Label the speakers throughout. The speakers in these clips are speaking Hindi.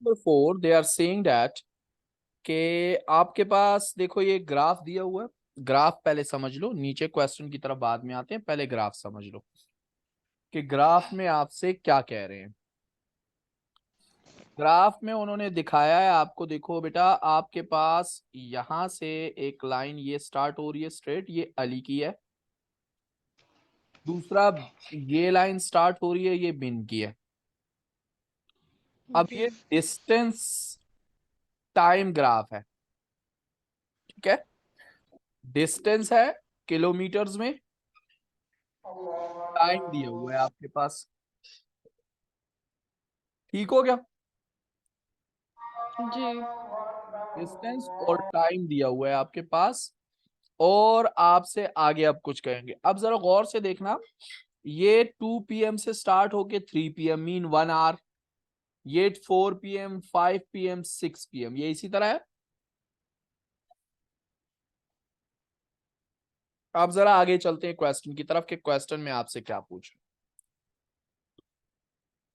Speaker 1: 4 दे आर सेइंग दैट कि आपके पास देखो ये ग्राफ दिया हुआ है। ग्राफ पहले समझ लो, नीचे क्वेश्चन की तरफ बाद में आते हैं, पहले ग्राफ समझ लो कि ग्राफ में आपसे क्या कह रहे हैं। ग्राफ में उन्होंने दिखाया है आपको, देखो बेटा आपके पास यहां से एक लाइन ये स्टार्ट हो रही है स्ट्रेट, ये अली की है। दूसरा ये लाइन स्टार्ट हो रही है, ये बिन की है। अब
Speaker 2: जी
Speaker 1: ये डिस्टेंस टाइम ग्राफ है, ठीक है। डिस्टेंस है किलोमीटर्स में, टाइम दिया हुआ है आपके पास, ठीक हो गया।
Speaker 2: जी
Speaker 1: डिस्टेंस और टाइम दिया हुआ है आपके पास, और आपसे आगे अब कुछ कहेंगे। अब जरा गौर से देखना, ये 2 PM से स्टार्ट होके 3 PM मीन 1 आवर, ये 4 PM 5 PM 6 PM, ये इसी तरह है। अब जरा आगे चलते हैं क्वेश्चन की तरफ, कि क्वेश्चन में आपसे क्या पूछ।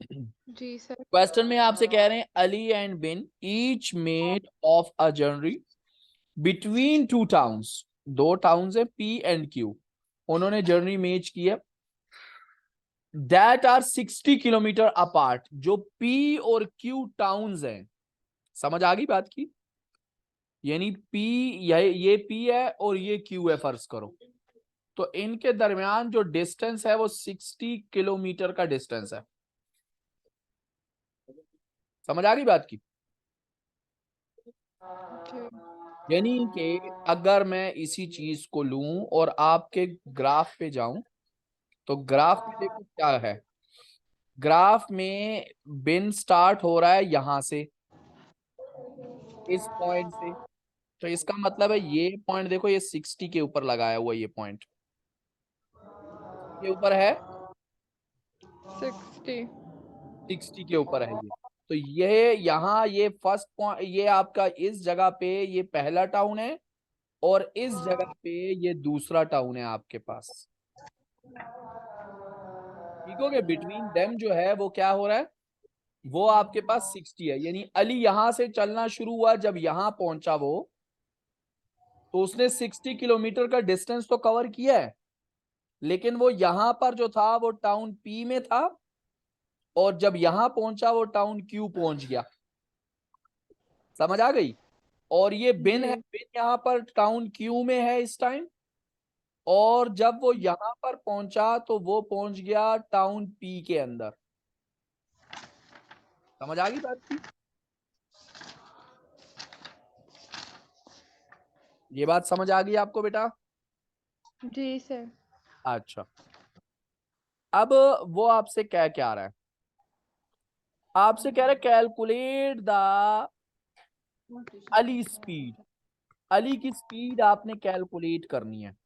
Speaker 2: जी सर।
Speaker 1: क्वेश्चन में आपसे कह रहे हैं Ali and Ben each made of a journey between 2 towns. 2 towns है पी एंड क्यू, उन्होंने जर्नी मेज की है। दैट आर 60 किलोमीटर अपार्ट, जो पी और क्यू टाउन्स हैं। समझ आ गई बात की? यानी पी, ये पी है और ये क्यू है फर्ज करो, तो इनके दरमियान जो डिस्टेंस है वो 60 किलोमीटर का डिस्टेंस है। समझ आ गई बात की?
Speaker 2: जी
Speaker 1: यानी कि अगर मैं इसी चीज को लूं और आपके ग्राफ पे जाऊं, तो ग्राफ में देखो क्या है। ग्राफ में बिन स्टार्ट हो रहा है यहां से, इस पॉइंट से। तो इसका मतलब है ये पॉइंट देखो, ये 60 के ऊपर लगाया हुआ, ये पॉइंट के ऊपर है,
Speaker 2: 60।
Speaker 1: 60 के ऊपर है ये। तो ये यहाँ ये फर्स्ट पॉइंट, ये आपका इस जगह पे ये पहला टाउन है, और इस जगह पे ये दूसरा टाउन है आपके पास। ठीक हो गया। बिटवीन देम जो है वो क्या हो रहा है, वो आपके पास 60 है। यानी अली यहां से चलना शुरू हुआ, जब यहां पहुंचा वो, तो उसने 60 किलोमीटर का डिस्टेंस तो कवर किया है, लेकिन वो यहां पर जो था वो टाउन पी में था, और जब यहां पहुंचा वो टाउन क्यू पहुंच गया। समझ आ गई? और ये बिन है,
Speaker 2: जी
Speaker 1: बिन यहाँ पर टाउन क्यू में है इस टाइम, और जब वो यहां पर पहुंचा तो वो पहुंच गया टाउन पी के अंदर। समझ आ गई बात की? ये बात समझ आ गई आपको बेटा?
Speaker 2: जी सर।
Speaker 1: अच्छा, अब वो आपसे क्या रहा है, आपसे कह रहा है calculate the Ali speed. Ali की स्पीड आपने कैलकुलेट करनी है।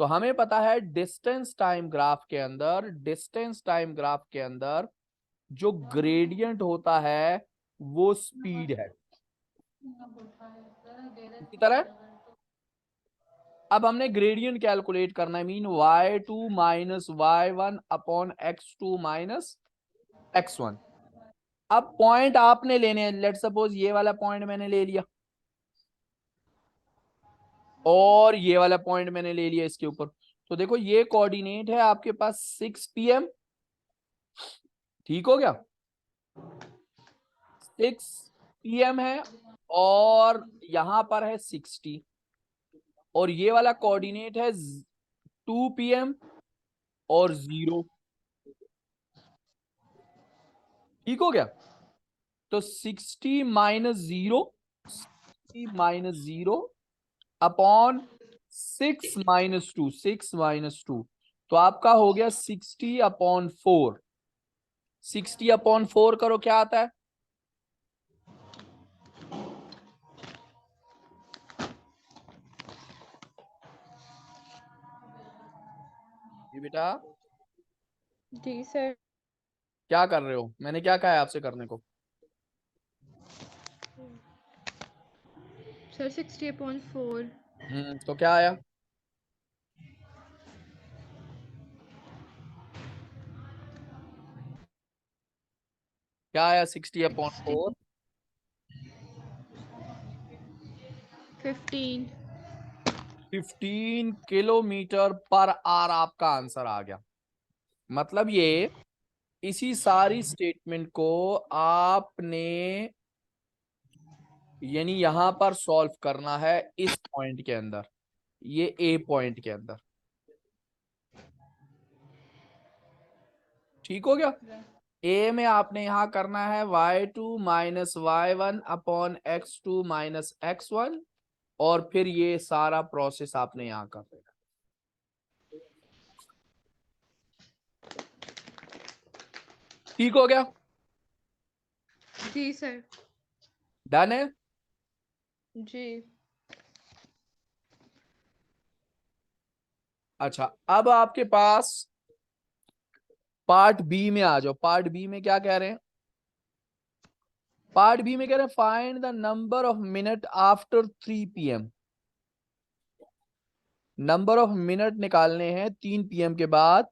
Speaker 1: तो हमें पता है डिस्टेंस टाइम ग्राफ के अंदर, डिस्टेंस टाइम ग्राफ के अंदर जो ग्रेडियंट होता है वो स्पीड है। इसी तरह अब हमने ग्रेडियंट कैलकुलेट करना है, mean y2 minus y1 upon x2 minus x1। अब पॉइंट आपने लेने हैं, लेट सपोज ये वाला पॉइंट मैंने ले लिया, और ये वाला पॉइंट मैंने ले लिया इसके ऊपर। तो देखो ये कोऑर्डिनेट है आपके पास 6 PM, ठीक हो गया। 6 PM है, और यहां पर है 60, और ये वाला कोऑर्डिनेट है 2 PM और 0, ठीक हो गया। तो 60 - 0, 60 - 0 अपॉन 6 - 2, 6 - 2, तो आपका हो गया 60/4। 60/4 करो क्या आता है? ये बेटा
Speaker 2: जी सर।
Speaker 1: क्या कर रहे हो, मैंने क्या कहा है आपसे करने को?
Speaker 2: सर 60/4।
Speaker 1: तो क्या आया? क्या आया 60/4?
Speaker 2: 15
Speaker 1: 15 किलोमीटर पर आवर आपका आंसर आ गया। मतलब ये इसी सारी स्टेटमेंट को आपने यानी यहां पर सॉल्व करना है इस पॉइंट के अंदर, ये ए पॉइंट के अंदर। ठीक हो गया। ए में आपने यहां करना है y2 minus y1 upon x2 minus x1, और फिर ये सारा प्रोसेस आपने यहां कर देना। ठीक हो गया।
Speaker 2: जी सर।
Speaker 1: डन है।
Speaker 2: जी
Speaker 1: अच्छा, अब आपके पास पार्ट बी में आ जाओ। पार्ट बी में क्या कह रहे हैं? पार्ट बी में कह रहे हैं find the number of minute after 3 PM। Number of minute निकालने हैं 3 PM के बाद।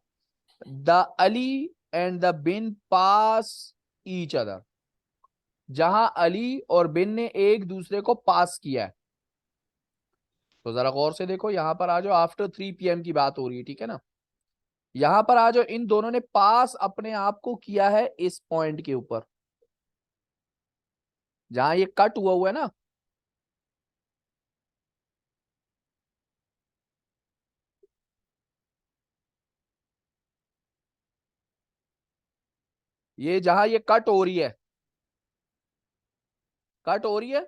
Speaker 1: The Ali and the Ben pass each other. जहां अली और बिन ने एक दूसरे को पास किया है। तो जरा गौर से देखो, यहां पर आ जाओ, आफ्टर 3 PM की बात हो रही है, ठीक है ना। यहां पर आ जाओ, इन दोनों ने पास अपने आप को किया है इस पॉइंट के ऊपर, जहां ये कट हुआ हुआ है ना। ये जहां ये कट हो रही है, कट हो रही है,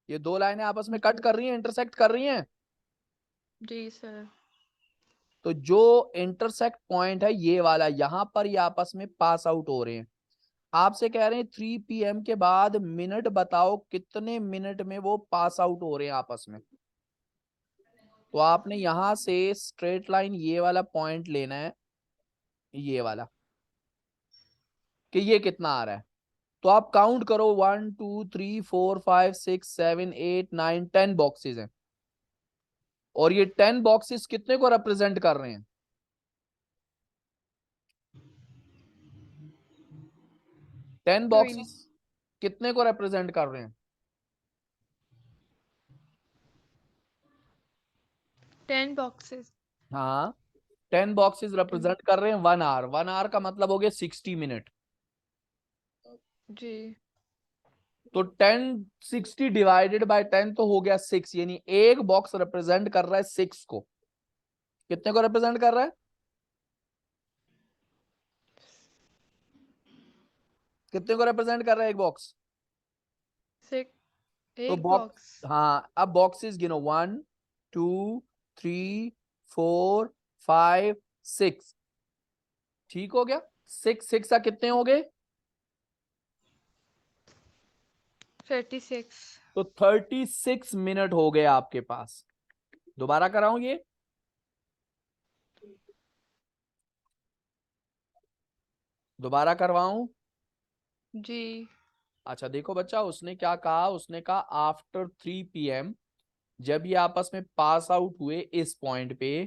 Speaker 1: ये दो लाइनें आपस में कट कर रही हैं, इंटरसेक्ट कर रही हैं।
Speaker 2: जी सर।
Speaker 1: तो जो इंटरसेक्ट पॉइंट है ये वाला, यहां पर ये आपस में पास आउट हो रहे हैं। आपसे कह रहे हैं 3 PM के बाद मिनट बताओ कितने मिनट में वो पास आउट हो रहे हैं आपस में। तो आपने यहां से स्ट्रेट लाइन ये वाला पॉइंट लेना है, ये वाला, कि ये कितना आ रहा है। तो आप काउंट करो, 1 2 3 4 5 6 7 8 9 10 बॉक्सेस हैं। और ये 10 बॉक्सेस कितने को रिप्रेजेंट कर रहे हैं? 10
Speaker 2: 20
Speaker 1: बॉक्सेस कितने को रिप्रेजेंट कर रहे हैं?
Speaker 2: 10 बॉक्सेस।
Speaker 1: हाँ, 10 बॉक्सेस रिप्रेजेंट कर रहे हैं 1 आवर। 1 आवर का मतलब हो गया 60 मिनट।
Speaker 2: जी
Speaker 1: तो 10 60 डिवाइडेड बाय 10 तो हो गया 6, यानी एक बॉक्स रिप्रेजेंट कर रहा है 6 को। कितने को रिप्रेजेंट कर रहा है? कितने को रिप्रेजेंट कर रहा है एक बॉक्स?
Speaker 2: 6
Speaker 1: तो
Speaker 2: एक
Speaker 1: बॉक्स,
Speaker 2: बॉक्स।
Speaker 1: हाँ, अब बॉक्सेस गिनो, 1 2 3 4 5 6। ठीक हो गया। 6 6 कितने हो गए?
Speaker 2: 36।
Speaker 1: तो 36 मिनट हो गए आपके पास। दोबारा कराऊं ये? दोबारा करवाऊं?
Speaker 2: जी
Speaker 1: अच्छा देखो बच्चा, उसने क्या कहा, उसने कहा आफ्टर 3 PM जब ये आपस में पास आउट हुए इस पॉइंट पे,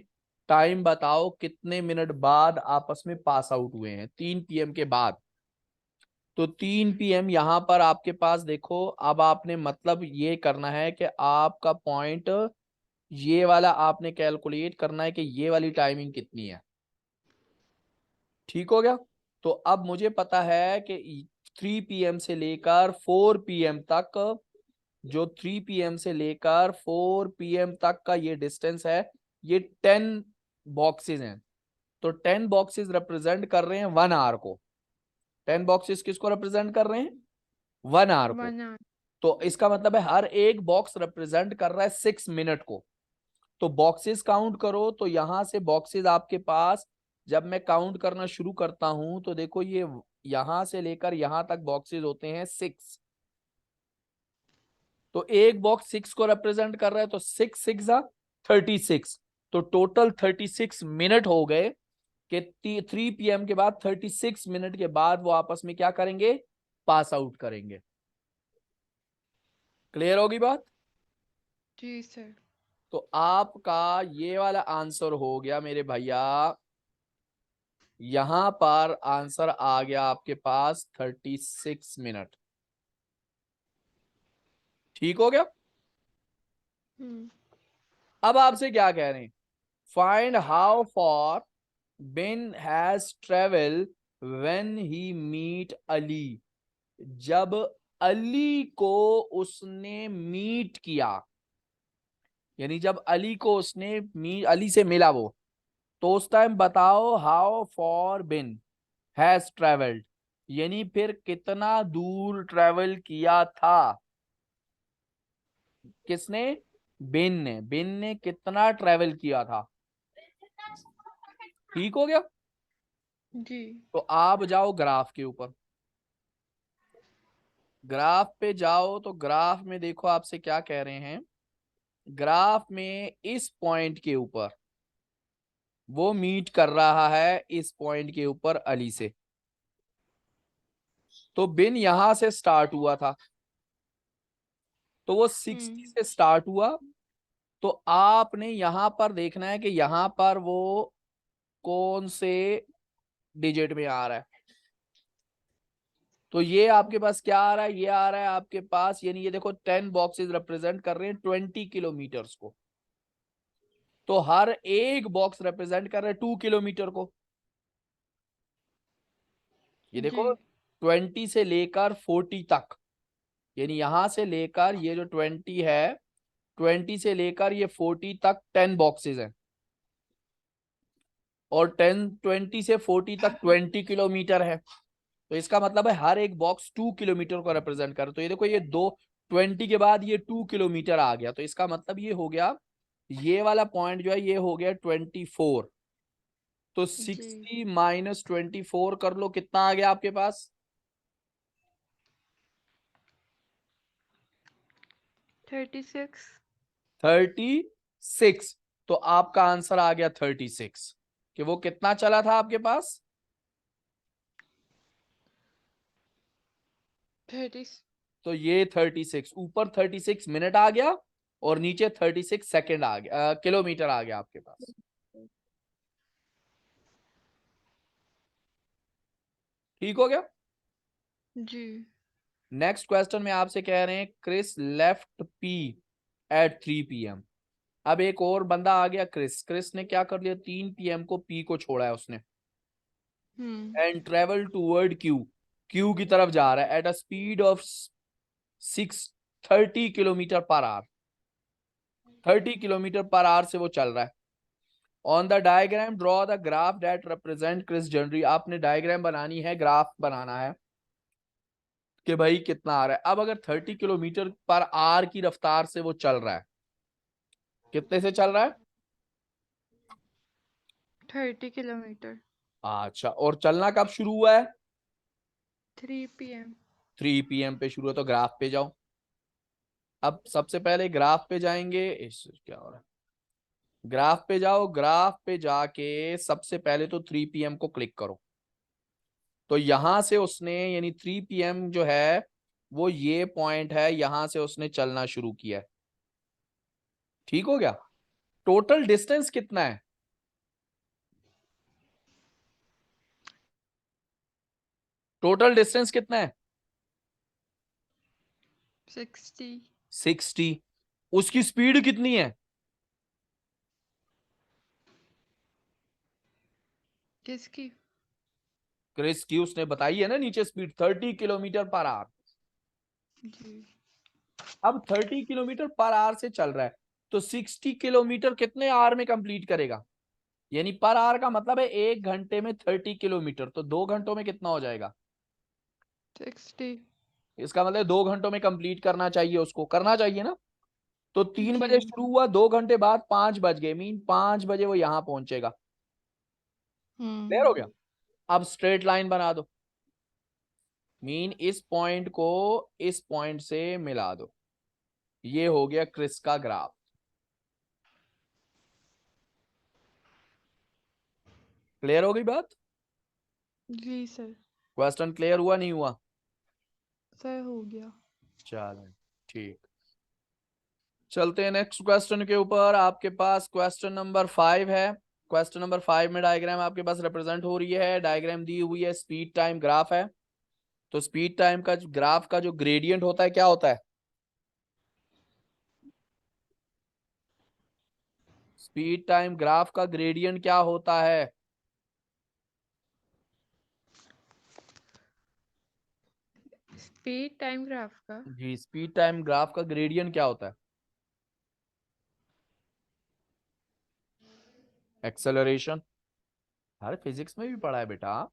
Speaker 1: टाइम बताओ कितने मिनट बाद आपस में पास आउट हुए हैं 3 PM के बाद। तो 3 PM यहां पर आपके पास देखो, अब आपने मतलब ये करना है कि आपका पॉइंट ये वाला आपने कैलकुलेट करना है कि ये वाली टाइमिंग कितनी है। ठीक हो गया। तो अब मुझे पता है कि 3 PM से लेकर 4 PM तक, जो 3 PM से लेकर 4 PM तक का ये डिस्टेंस है, ये 10 बॉक्सेस हैं। तो 10 बॉक्सेस रिप्रेजेंट कर रहे हैं 1 आवर को। 10 बॉक्सेस किसको रिप्रेजेंट कर रहे हैं? 1 आवर को।
Speaker 2: 1 आवर।
Speaker 1: तो इसका मतलब है हर एक बॉक्स रिप्रेजेंट कर रहा है 6 मिनट को। तो बॉक्सेस काउंट करो, तो यहां से बॉक्सेस आपके पास, जब मैं काउंट करना शुरू करता हूं तो देखो ये यहां से लेकर यहां तक बॉक्सेस होते हैं 6। तो एक बॉक्स 6 को रिप्रेजेंट कर रहा है, तो 6 6 36। तो टोटल 36 मिनट हो गए कि 3 PM के बाद 36 मिनट के बाद वो आपस में क्या करेंगे? पास आउट करेंगे। क्लियर होगी बात?
Speaker 2: जी सर।
Speaker 1: तो आपका ये वाला आंसर हो गया मेरे भैया यहां पर आंसर आ गया आपके पास 36 मिनट। ठीक हो गया।
Speaker 2: हम्म
Speaker 1: अब आपसे क्या कह रहे हैं, find how far Ben has travel when he meet Ali. जब अली को उसने मीट किया, यानी जब अली को उसने अली से मिला वो, तो उस टाइम बताओ how far Ben has travelled, यानी फिर कितना दूर ट्रेवल किया था। किसने? बिन ने कितना ट्रेवल किया था। ठीक हो गया।
Speaker 2: जी
Speaker 1: तो आप जाओ ग्राफ के ऊपर, ग्राफ पे जाओ, तो ग्राफ में देखो आपसे क्या कह रहे हैं। ग्राफ में इस पॉइंट के ऊपर वो मीट कर रहा है, इस पॉइंट के ऊपर अली से। तो बिन यहां से स्टार्ट हुआ था, तो वो 60
Speaker 2: हम्म
Speaker 1: से स्टार्ट हुआ। तो आपने यहां पर देखना है कि यहां पर वो कौन से डिजिट में आ रहा है। तो ये आपके पास क्या आ रहा है, ये आ रहा है आपके पास, यानी ये देखो 10 बॉक्सेस रिप्रेजेंट कर रहे हैं 20 किलोमीटर्स को। तो हर एक बॉक्स रिप्रेजेंट कर रहे हैं 2 किलोमीटर को। ये
Speaker 2: जी
Speaker 1: देखो 20 से लेकर 40 तक, यानी यहां से लेकर ये जो 20 है, 20 से लेकर ये 40 तक 10 बॉक्सेस हैं। और 20 से 40 तक 20 किलोमीटर है। तो इसका मतलब है हर एक बॉक्स 2 किलोमीटर को रिप्रेजेंट कर। तो ये देखो ये दो 20 के बाद ये 2 किलोमीटर आ गया, तो इसका मतलब ये हो गया, ये वाला पॉइंट जो है ये हो गया 24। तो
Speaker 2: जी
Speaker 1: 60 - 24 कर लो, कितना आ गया आपके पास?
Speaker 2: 36
Speaker 1: 36। तो आपका आंसर आ गया 36, कि वो कितना चला था आपके पास?
Speaker 2: 30
Speaker 1: तो ये 36, ऊपर 36 मिनट आ गया और नीचे 36 सेकेंड आ गया, किलोमीटर आ गया आपके पास। ठीक हो गया।
Speaker 2: जी
Speaker 1: नेक्स्ट क्वेश्चन में आपसे कह रहे हैं Chris left P at 3 PM। अब एक और बंदा आ गया क्रिस। क्रिस ने क्या कर लिया, 3 PM को पी को छोड़ा है उसने,
Speaker 2: hmm
Speaker 1: and travel toward Q, Q की तरफ जा रहा है at a speed of 630 kilometre per hour. 30 kilometre per hour से वो चल रहा है। On the diagram draw the graph that represent Chris journey. आपने डायग्राम बनानी है, ग्राफ बनाना है कि भाई कितना आ रहा है। अब अगर 30 किलोमीटर पर आवर की रफ्तार से वो चल रहा है, कितने से चल रहा है?
Speaker 2: 30 किलोमीटर।
Speaker 1: अच्छा, और चलना कब शुरू हुआ है?
Speaker 2: 3 PM।
Speaker 1: 3 PM पे शुरू है। तो ग्राफ पे जाओ। अब सबसे पहले ग्राफ पे जाएंगे, इस क्या हो रहा है, ग्राफ पे जाओ। ग्राफ पे जाके सबसे पहले तो 3 PM को क्लिक करो। तो यहां से उसने, यानी 3 PM जो है वो ये पॉइंट है, यहां से उसने चलना शुरू किया है। ठीक हो गया। टोटल डिस्टेंस कितना है? टोटल डिस्टेंस कितना है?
Speaker 2: 60।
Speaker 1: 60। उसकी स्पीड कितनी है?
Speaker 2: किसकी?
Speaker 1: क्रिस की उसने बताई है ना नीचे, स्पीड 30 किलोमीटर पर आवर।
Speaker 2: जी
Speaker 1: अब 30 किलोमीटर पर आवर से चल रहा है, तो 60 किलोमीटर कितने आवर में कंप्लीट करेगा? यानी पर आवर का मतलब है 1 घंटे में 30 किलोमीटर, तो 2 घंटों में कितना हो जाएगा?
Speaker 2: 60।
Speaker 1: इसका मतलब 2 घंटों में कंप्लीट करना चाहिए, उसको करना चाहिए ना। तो 3 बजे
Speaker 2: जी
Speaker 1: शुरू हुआ, 2 घंटे बाद 5 बज गए, मीन 5 बजे वो यहां पहुंचेगा। क्लियर हो
Speaker 2: हम्म
Speaker 1: गया। अब स्ट्रेट लाइन बना दो, मीन इस पॉइंट को इस पॉइंट से मिला दो। ये हो गया क्रिस का ग्राफ। क्लियर हो गई बात?
Speaker 2: जी सर।
Speaker 1: क्वेश्चन क्लियर हुआ नहीं हुआ?
Speaker 2: सर हो गया।
Speaker 1: चलो ठीक। चलते हैं नेक्स्ट क्वेश्चन के ऊपर। आपके पास क्वेश्चन नंबर 5 है। क्वेश्चन नंबर 5 में डायग्राम आपके पास रिप्रेजेंट हो रही है, डायग्राम दी हुई है, स्पीड टाइम ग्राफ है। तो स्पीड टाइम का ग्राफ का जो ग्रेडियंट होता है क्या होता है? स्पीड टाइम ग्राफ का ग्रेडियंट क्या होता है?
Speaker 2: स्पीड टाइम ग्राफ का
Speaker 1: जी, स्पीड टाइम ग्राफ का ग्रेडियंट क्या होता है? एक्सेलरेशन। अरे फिजिक्स में भी पढ़ा है बेटा।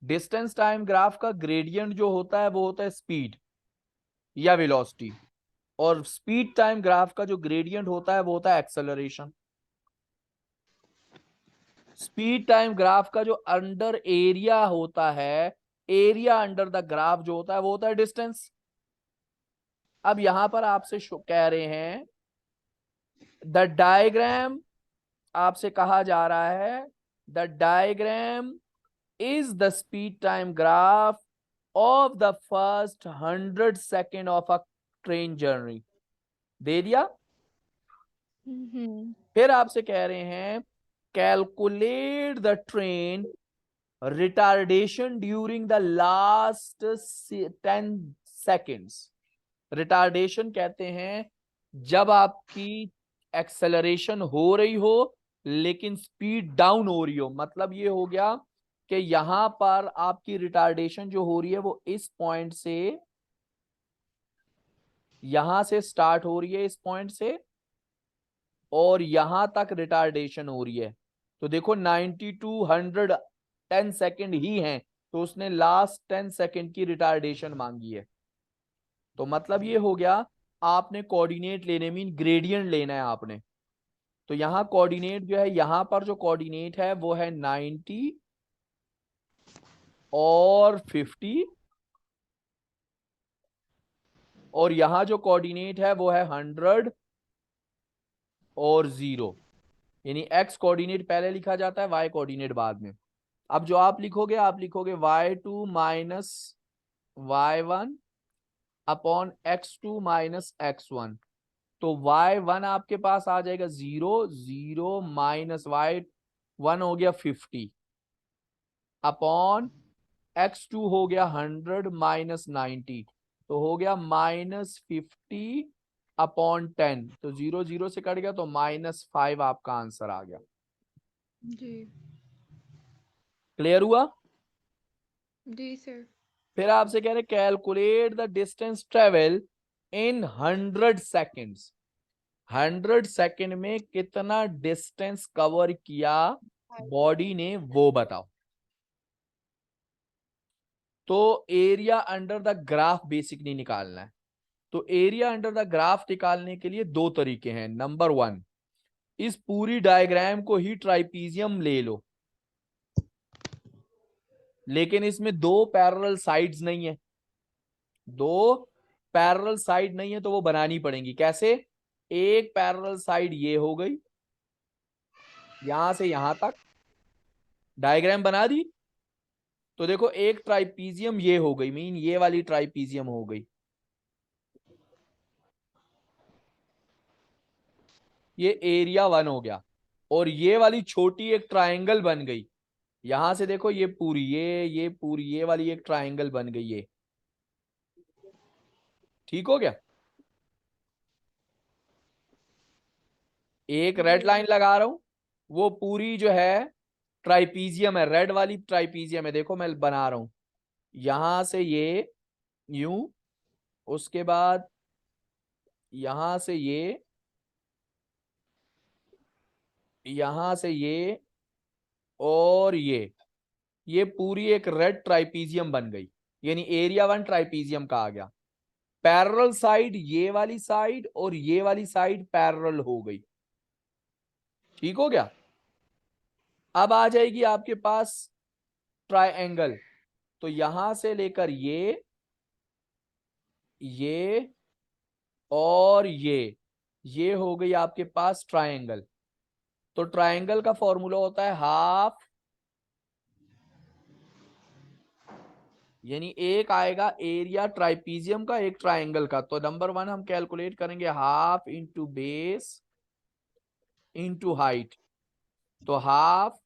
Speaker 1: डिस्टेंस टाइम ग्राफ का ग्रेडियंट जो होता है वो होता है स्पीड या वेलोसिटी, और स्पीड टाइम ग्राफ का जो ग्रेडियंट होता है वो होता है एक्सेलरेशन। स्पीड टाइम ग्राफ का जो अंडर एरिया होता है, एरिया अंडर द ग्राफ जो होता है वो होता है डिस्टेंस। अब यहां पर आपसे कह रहे हैं द डायग्राम, आपसे कहा जा रहा है the diagram is the speed time graph of the first 100 second of a train journey. दे दिया। फिर आपसे कह रहे हैं calculate the train retardation during the last 10 seconds. Retardation कहते हैं जब आपकी एक्सेलरेशन हो रही हो लेकिन स्पीड डाउन हो रही हो। मतलब ये हो गया कि यहां पर आपकी रिटार्डेशन जो हो रही है वो इस पॉइंट से, यहां से स्टार्ट हो रही है इस पॉइंट से, और यहां तक रिटार्डेशन हो रही है। तो देखो 90 टू 100 10 सेकेंड ही हैं, तो उसने लास्ट 10 सेकेंड की रिटार्डेशन मांगी है। तो मतलब ये हो गया आपने कोऑर्डिनेट लेने, मीन ग्रेडियंट लेना है आपने। तो यहां कोऑर्डिनेट जो है, यहां पर जो कोऑर्डिनेट है वो है 90 और 50, और यहां जो कोऑर्डिनेट है वो है 100 और 0। यानी एक्स कोऑर्डिनेट पहले लिखा जाता है, वाई कोऑर्डिनेट बाद में। अब जो आप लिखोगे, आप लिखोगे y2 minus y1 upon x2 minus x1। तो y1 आपके पास आ जाएगा 0, 0 माइनस y1 हो गया 50 अपॉन x2 हो गया 100 माइनस 90, तो हो गया -50 अपॉन 10। तो 0 0 से कट गया तो -5 आपका आंसर आ गया।
Speaker 2: जी
Speaker 1: क्लियर हुआ?
Speaker 2: जी सर।
Speaker 1: फिर आपसे कह रहे calculate the distance travel in 100 seconds. 100 second में कितना डिस्टेंस कवर किया बॉडी ने वो बताओ। तो area under the graph basically निकालना है। तो एरिया अंडर द ग्राफ निकालने के लिए दो तरीके हैं। नंबर 1, इस पूरी डायग्राम को ही ट्राइपीजियम ले लो, लेकिन इसमें दो पैरेलल साइड्स नहीं है। दो पैरेलल साइड नहीं है तो वो बनानी पड़ेंगी। कैसे? एक पैरेलल साइड ये हो गई, यहां से यहां तक डायग्राम बना दी। तो देखो एक ट्राइपीजियम ये हो गई, मीन ये वाली ट्राइपीजियम हो गई, ये एरिया 1 हो गया। और ये वाली छोटी एक ट्रायंगल बन गई, यहां से देखो ये पूरी, ये पूरी, ये वाली एक ट्रायंगल बन गई ये। ठीक हो गया? एक रेड
Speaker 2: जी
Speaker 1: लाइन लगा रहा हूं, वो पूरी जो है ट्राइपीजियम है, रेड वाली ट्राइपीजियम है। देखो मैं बना रहा हूं, यहां से ये यूं, उसके बाद यहां से ये, यहां से ये, और ये पूरी एक रेड ट्राइपीजियम बन गई। यानी एरिया 1 ट्राइपीजियम का आ गया। पैरेलल साइड ये वाली साइड और ये वाली साइड पैरेलल हो गई। ठीक हो गया? अब आ जाएगी आपके पास ट्रायंगल। तो यहां से लेकर ये और ये हो गई आपके पास ट्रायंगल। तो ट्रायंगल का फॉर्मूला होता है हाफ, यानी एक आएगा एरिया ट्राइपीजियम का, एक ट्रायंगल का। तो नंबर 1 हम कैलकुलेट करेंगे half into base into height. तो हाफ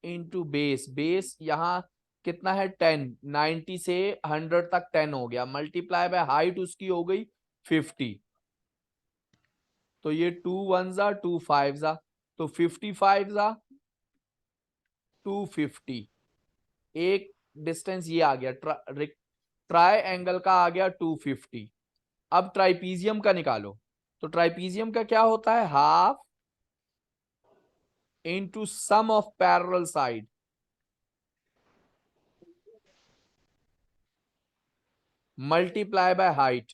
Speaker 1: इंटू बेस, बेस यहाँ कितना है 10, 90 से 100 तक 10 हो गया, मल्टीप्लाई बाय हाइट उसकी हो गई 50। तो ये 2 1 जा 2 5 जा, तो 55 जा 250। एक डिस्टेंस ये आ गया, ट्राई का आ गया 250। अब ट्राइपीजियम का निकालो। तो ट्राइपीजियम का क्या होता है, half into sum of parallel side multiply by height.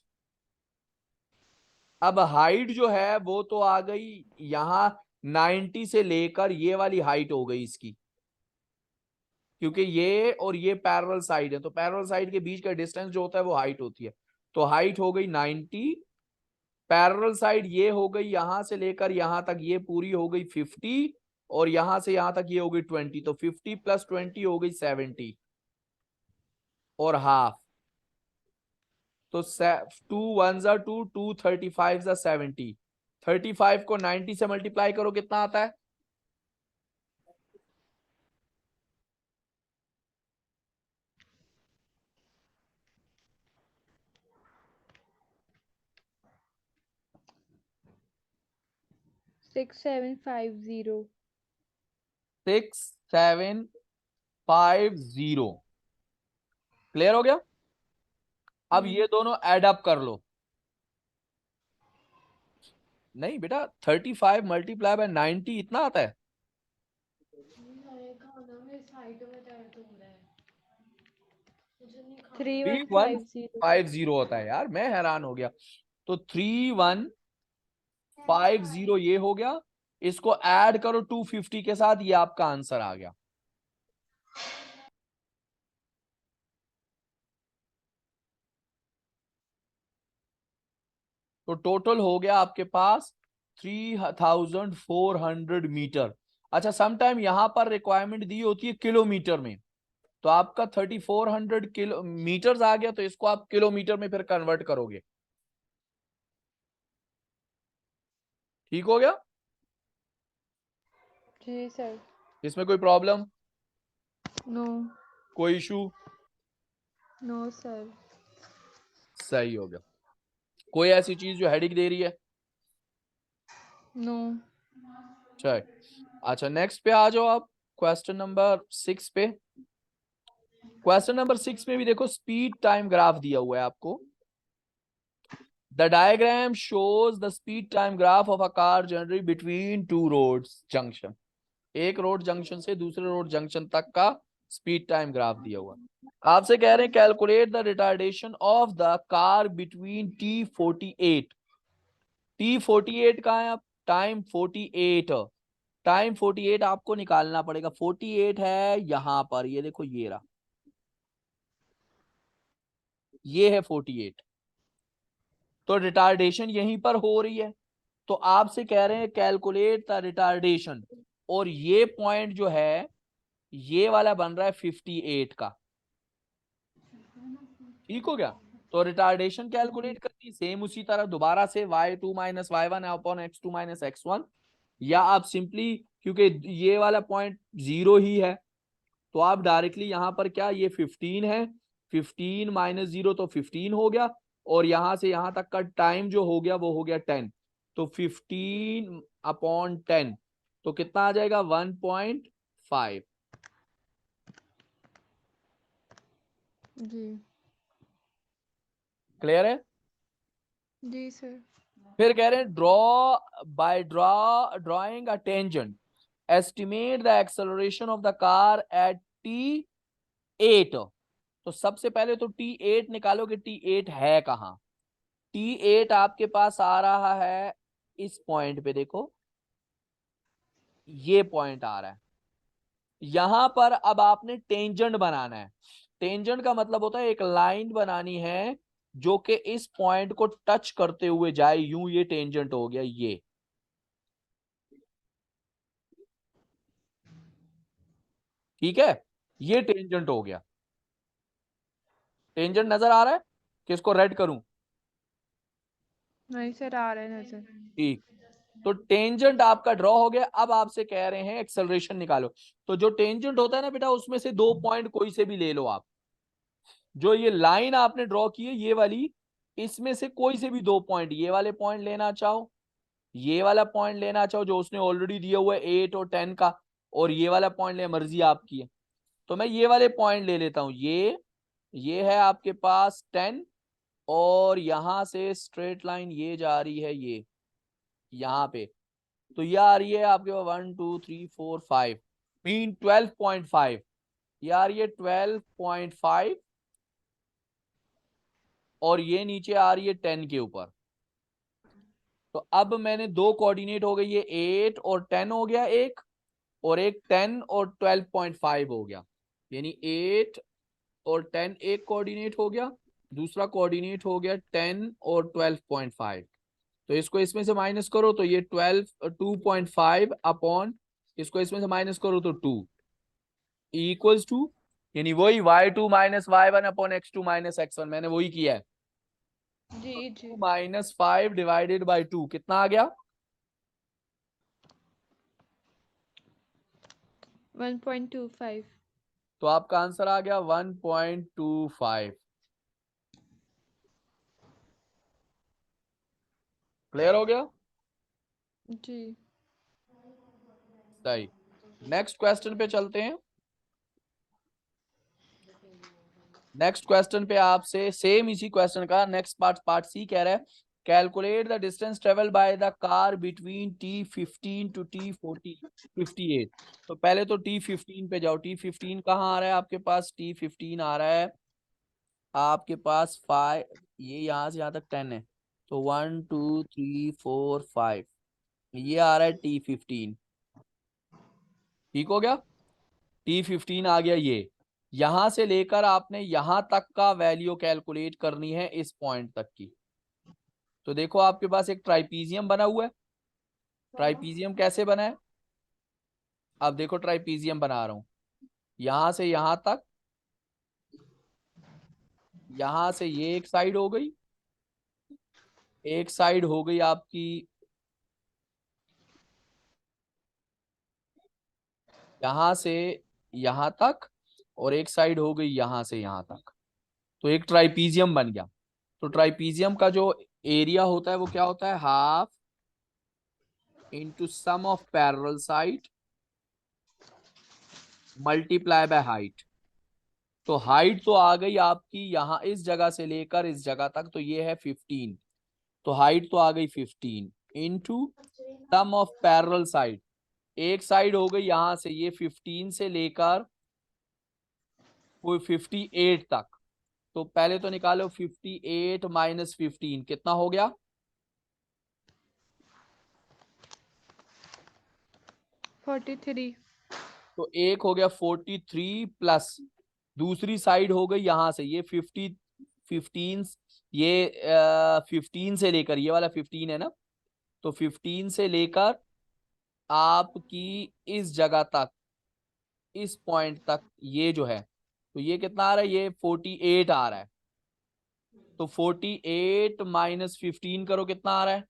Speaker 1: अब हाइट जो है वो तो आ गई यहां 90 से लेकर ये वाली हाइट हो गई इसकी, क्योंकि ये और ये पैरेलल साइड है, तो पैरेलल साइड के बीच का डिस्टेंस जो होता है वो हाइट होती है। तो हाइट हो गई 90, पैरेलल साइड ये हो गई यहां से लेकर यहां तक, ये पूरी हो गई 50, और यहां से यहां तक ये हो गई 20। तो 50 प्लस 20 हो गई 70 और हाफ। तो 2 1 जा 2, 2 35 जा 70, 35 को 90 से मल्टीप्लाई करो कितना आता है,
Speaker 2: 6750.
Speaker 1: 6750। क्लियर हो गया। अब ये दोनों ऐड अप कर लो। नहीं बेटा, 35 मल्टीप्लाई बाय 90 इतना आता है।
Speaker 2: 3150.
Speaker 1: 3150 होता है यार, मैं हैरान हो गया। तो 3150 ये हो गया, इसको ऐड करो 250 के साथ, ये आपका आंसर आ गया। तो टोटल हो गया आपके पास 3400 मीटर। अच्छा, समटाइम यहां पर रिक्वायरमेंट दी होती है किलोमीटर में, तो आपका 3400 किलोमीटर आ गया, तो इसको आप किलोमीटर में फिर कन्वर्ट करोगे। ठीक हो गया।
Speaker 2: जी सर.
Speaker 1: इसमें कोई प्रॉब्लम,
Speaker 2: No.
Speaker 1: कोई इशू?
Speaker 2: No sir.
Speaker 1: सही हो गया। कोई ऐसी चीज जो हेडिक दे रही है?
Speaker 2: No.
Speaker 1: चल, अच्छा नेक्स्ट पे आ जाओ आप, क्वेश्चन नंबर 6 पे। क्वेश्चन नंबर 6 में भी देखो स्पीड टाइम ग्राफ दिया हुआ है आपको। The diagram shows the speed time graph of a car journey between two roads junction. एक रोड जंक्शन से दूसरे रोड जंक्शन तक का स्पीड टाइम ग्राफ दिया हुआ। आपसे कह रहे हैं calculate the retardation of the car between T48। T48 कहाँ है? अब टाइम 48, टाइम 48 आपको निकालना पड़ेगा। 48 है यहां पर, ये देखो ये रहा, ये है 48। तो रिटार्डेशन यहीं पर हो रही है, तो आपसे कह रहे हैं कैलकुलेट द रिटार्डेशन, और ये पॉइंट जो है ये वाला बन रहा है 58 का। ठीक हो गया। तो रिटार्डेशन कैलकुलेट करनी सेम उसी तरह दोबारा से y2 minus y1 upon x2 minus x1, या आप सिंपली, क्योंकि ये वाला पॉइंट 0 ही है, तो आप डायरेक्टली यहां पर क्या, ये 15 है, 15 माइनस 0 तो 15 हो गया, और यहां से यहां तक का टाइम जो हो गया वो हो गया 10। तो 15 अपॉन 10, तो कितना आ जाएगा 1.5।
Speaker 2: जी.
Speaker 1: क्लियर है।
Speaker 2: जी सर.
Speaker 1: फिर कह रहे हैं drawing a tangent estimate the acceleration of the car eight T8। तो सबसे पहले तो T8 निकालो कि T8 है कहां। T8 आपके पास आ रहा है इस पॉइंट पे, देखो ये पॉइंट आ रहा है यहां पर। अब आपने टेंजेंट बनाना है। टेंजेंट का मतलब होता है एक लाइन बनानी है जो कि इस पॉइंट को टच करते हुए जाए, यूं ये टेंजेंट हो गया ये। ठीक है, ये टेंजेंट हो गया। टेंजेंट नजर आ रहा है कि इसको रेड करूं?
Speaker 2: नहीं सर, आ रहा है नजर.
Speaker 1: ठीक। तो टेंजेंट आपका ड्रॉ हो गया। अब आपसे कह रहे हैं एक्सेलरेशन निकालो। तो जो टेंजेंट होता है ना बेटा, उसमें से 2 पॉइंट कोई से भी ले लो आप। जो ये लाइन आपने ड्रॉ की है ये वाली, इसमें से कोई से भी 2 पॉइंट, ये वाले पॉइंट लेना चाहो, ये वाला पॉइंट लेना चाहो जो उसने ऑलरेडी दिया हुआ है 8 और 10 का, और ये वाला पॉइंट ले, मर्जी आपकी है। तो मैं ये वाले पॉइंट ले लेता हूं। ये है आपके पास 10, और यहां से स्ट्रेट लाइन ये जा रही है ये यहां पे। तो ये आ रही है आपके पास 1 2 3 4 5 मीन 12.5। ये आ रही है 12.5, और ये नीचे आ रही है 10 के ऊपर। तो अब मैंने 2 कोऑर्डिनेट हो गए, ये 8 और 10 हो गया एक, और एक 10 और 12.5 हो गया। यानी 8 और 10 एक कोऑर्डिनेट हो गया, दूसरा कोऑर्डिनेट हो गया 10 और 12.5। तो इसको इसमें से माइनस करो तो ये 2.5 अपॉन, इसको इसमें से माइनस करो तो 2 इक्वल्स टू, यानी वही y2 minus y1 upon x2 minus x1, मैंने वही किया है।
Speaker 2: जी जी।
Speaker 1: माइनस 5 डिवाइडेड बाई 2 कितना आ गया?
Speaker 2: 1.25।
Speaker 1: तो आपका आंसर आ गया 1.25। क्लियर हो गया?
Speaker 2: जी।
Speaker 1: सही। नेक्स्ट क्वेश्चन पे चलते हैं। नेक्स्ट क्वेश्चन पे आपसे सेम इसी क्वेश्चन का नेक्स्ट पार्ट सी कह रहा है, calculate the distance travel by the car between T15 to T58। तो पहले तो T15 पे जाओ। T15 कहाँ आ रहा है आपके पास? T15 आ रहा है आपके पास 5, ये यहां से यहां तक 10 है, तो 1 2 3 4 5, ये आ रहा है T15। ठीक हो गया? T15 आ गया ये। यहां से लेकर आपने यहां तक का वैल्यू कैलकुलेट करनी है इस पॉइंट तक की। तो देखो आपके पास एक ट्राइपीजियम बना हुआ है। ट्राइपीजियम कैसे बना है? अब देखो ट्राइपीजियम बना रहा हूं, यहां से यहां तक, यहां से ये एक साइड हो गई, एक साइड हो गई आपकी यहां से यहां तक, और एक साइड हो गई यहां से यहां तक। तो एक ट्राइपीजियम बन गया। तो ट्राइपीजियम का जो एरिया होता है वो क्या होता है? Half into sum of parallel side multiply by height. तो हाइट तो आ गई आपकी यहां इस जगह से लेकर इस जगह तक, तो ये है 15। तो हाइट तो आ गई 15 into sum of parallel side, एक साइड हो गई यहां से ये 15 से लेकर कोई 58 तक। तो पहले तो निकालो 58 माइनस 15 कितना हो गया?
Speaker 2: 43।
Speaker 1: तो एक हो गया 43 प्लस दूसरी साइड हो गई यहां से ये 15, ये 15 से लेकर, ये वाला 15 है ना, तो 15 से लेकर आपकी इस जगह तक, इस पॉइंट तक ये जो है, तो ये कितना आ रहा है? ये 48 आ रहा है। तो 48 माइनस 15 करो कितना आ रहा है?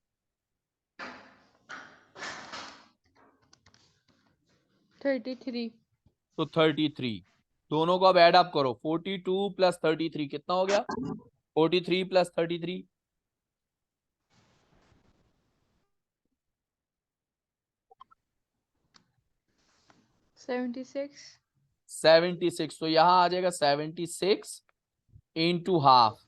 Speaker 2: 33।
Speaker 1: तो 33। दोनों को अब ऐड अप करो, 42 प्लस 33 कितना हो गया? 43 प्लस 33
Speaker 2: 76।
Speaker 1: 76। तो यहां आ जाएगा 76 इंटू हाफ।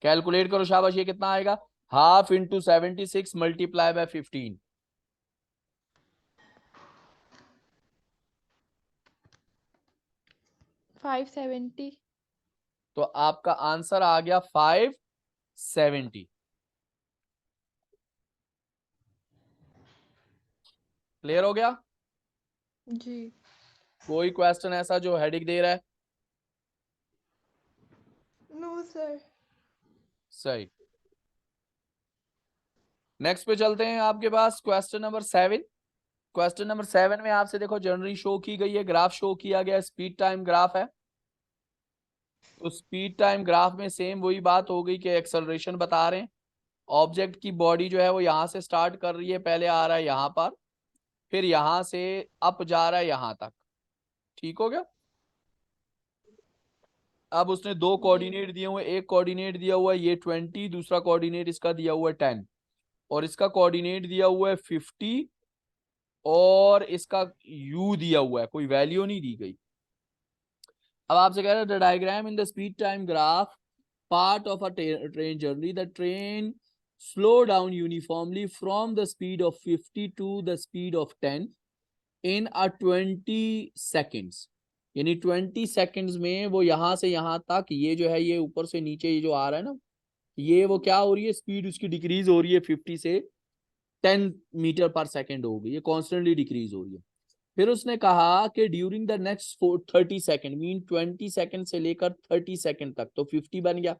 Speaker 1: कैलकुलेट करो शाबाश, ये कितना आएगा? Half into 76 multiply by 15।
Speaker 2: 570।
Speaker 1: तो आपका आंसर आ गया 570। क्लियर हो गया?
Speaker 2: जी।
Speaker 1: कोई क्वेश्चन ऐसा जो हेडिक दे रहा है?
Speaker 2: No sir.
Speaker 1: सही। नेक्स्ट पे चलते हैं आपके पास क्वेश्चन नंबर 7। क्वेश्चन नंबर 7 में आपसे देखो जनरली शो की गई है, ग्राफ शो किया गया, स्पीड टाइम ग्राफ है। तो स्पीड टाइम ग्राफ में सेम वही बात हो गई कि एक्सेलरेशन बता रहे हैं। ऑब्जेक्ट की बॉडी जो है वो यहां से स्टार्ट कर रही है, पहले आ रहा है यहां पर, फिर यहां से अप जा रहा है यहां तक। ठीक हो गया? अब उसने दो
Speaker 2: जी
Speaker 1: कोऑर्डिनेट दिए हुए, एक कोऑर्डिनेट दिया हुआ है ये 20, दूसरा कोऑर्डिनेट इसका दिया हुआ है 10, और इसका कोऑर्डिनेट दिया हुआ है 50, और इसका u दिया हुआ है, कोई वैल्यू नहीं दी गई। अब आपसे कह रहा है the diagram in the speed time graph part of a train journey, the train slow down uniformly from the speed of 50 to the speed of 10 in a 20 seconds। यानी 20 seconds में वो यहां से यहां तक, ये जो है ये ऊपर से नीचे ये जो आ रहा है ना, ये वो क्या हो रही है, स्पीड उसकी डिक्रीज हो रही है, 50 से 10 मीटर पर सेकेंड हो गई, ये कॉन्स्टेंटली डिक्रीज हो रही है। फिर उसने कहा कि during the next 30 second, mean 20 second से लेकर 30 सेकेंड तक, तो 50 बन गया,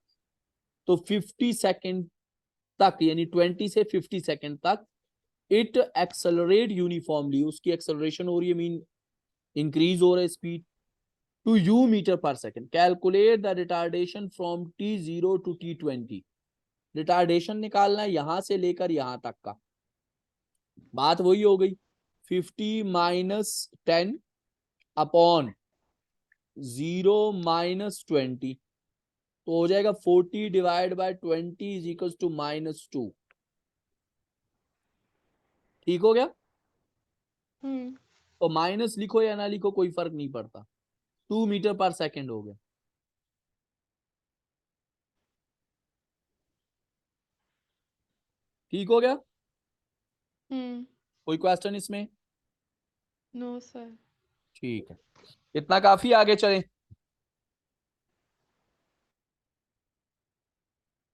Speaker 1: तो 50 सेकेंड तक, यानी 20 से 50 सेकेंड तक इट एक्सेलरेट यूनिफॉर्मली, उसकी एक्सेलरेशन हो रही है, मीन इंक्रीज हो रहा है speed, two u metre per second. Calculate the retardation from T0 to T20। Retardation निकालना है यहां से लेकर यहां तक का। बात वही हो गई, 50 माइनस 10 अपॉन 0 माइनस 20, तो हो जाएगा 40 divide by 20 is equal to -2। ठीक हो गया? तो माइनस लिखो या ना लिखो कोई फर्क नहीं पड़ता, 2 मीटर पर सेकेंड हो गया। ठीक हो गया? कोई क्वेश्चन इसमें?
Speaker 2: No sir.
Speaker 1: ठीक है, इतना काफी, आगे चलें।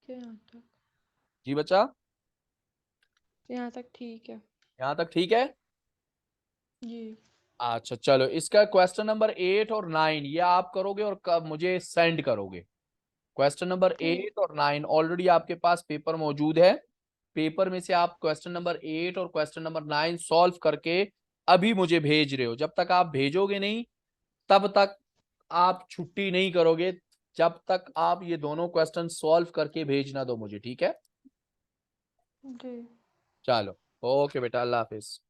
Speaker 2: यहाँ तक,
Speaker 1: जी बच्चा,
Speaker 2: यहाँ तक ठीक है।
Speaker 1: यहां तक ठीक है?
Speaker 2: जी
Speaker 1: अच्छा चलो, इसका क्वेश्चन नंबर 8 और 9 ये आप करोगे और कब मुझे सेंड करोगे। क्वेश्चन नंबर
Speaker 2: ठीक।
Speaker 1: 8 और 9 ऑलरेडी आपके पास पेपर मौजूद है, पेपर में से आप क्वेश्चन नंबर 8 और क्वेश्चन नंबर 9 सॉल्व करके अभी मुझे भेज रहे हो। जब तक आप भेजोगे नहीं तब तक आप छुट्टी नहीं करोगे, जब तक आप ये दोनों क्वेश्चन सॉल्व करके भेजना दो मुझे। ठीक है?
Speaker 2: जी।
Speaker 1: चलो, ओके बेटा, अल्लाह हाफिज।